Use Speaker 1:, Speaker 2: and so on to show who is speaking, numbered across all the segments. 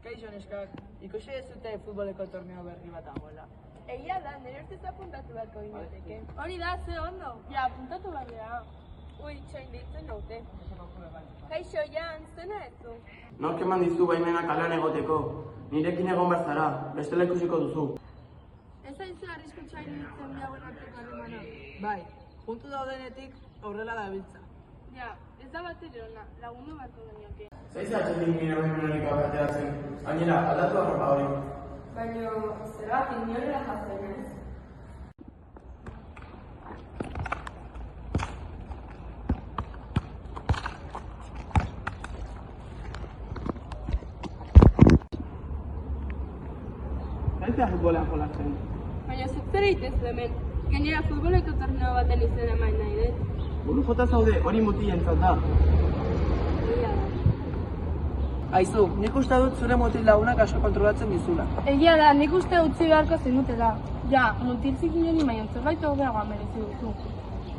Speaker 1: Kaixo neskak, ikusi ez dute futboleko torneo berri bat dagoela.
Speaker 2: Egia da, nire ustez apuntatu beharko ginateke.
Speaker 3: Hori da, ze ondo. Ja, apuntatu behar dira.
Speaker 2: Ui, txoin deitzen naute. Kaixo, Jan, zena ez du?
Speaker 4: Nork eman dizu baimena kalean egoteko. Nirekin egon behar zara, bestela ikusiko duzu.
Speaker 3: Ez aizu arriskutsa iruditzen bihauen arteko harremana.
Speaker 1: Bai, puntu daudenetik aurrela dabiltza.
Speaker 3: Ja, ez da bat ere ona, lagundu beharko genioke.
Speaker 4: Zaiz atxetik nire baimenarik ateratzen. Gainera, aldatu arropa hori.
Speaker 2: Baina, zergatik niorela jatzen ez?
Speaker 4: Zaizea futbolean jolasten.
Speaker 3: Baina zuk zer egitezu hemen, gainera futboleko torneo baten izena eman nahi dut.
Speaker 4: Buru jota zaude, hori mutilentzat da.
Speaker 3: Egia da.
Speaker 1: Aizu, nik uste dut zure mutil lagunak asko kontrolatzen dizula.
Speaker 3: Egia da, nik uste utzi beharko zenutela. Ja, mutil zikin hori baina zerbait hobeagoa merezi duzu.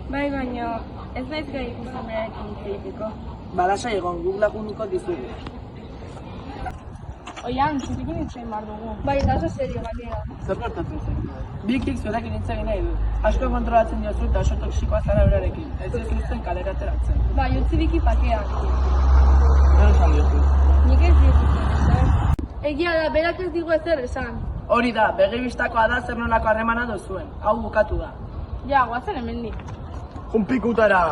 Speaker 3: Bai, baina ez naiz gai ikusten berarekin hitz egiteko.
Speaker 1: Balasai egon, guk lagunduko dizugu.
Speaker 3: Oian, zurekin hitz egin behar dugu. Bai, eta oso serio gainera.
Speaker 4: Zer gertatzen zen?
Speaker 1: Bikik zurekin hitz egin nahi du. Asko kontrolatzen diozu eta oso toksikoa zara berarekin. Ez ez duzten kalera ateratzen.
Speaker 3: Bai, utzi biki pakeak.
Speaker 4: Zer esan diozu?
Speaker 3: Nik ez dizut. Egia da, berak ez digu ezer esan.
Speaker 1: Hori da, begibistakoa da zer nolako harremana duzuen. Hau bukatu da.
Speaker 3: Ja, guazen hemendik.
Speaker 4: Junpikutara!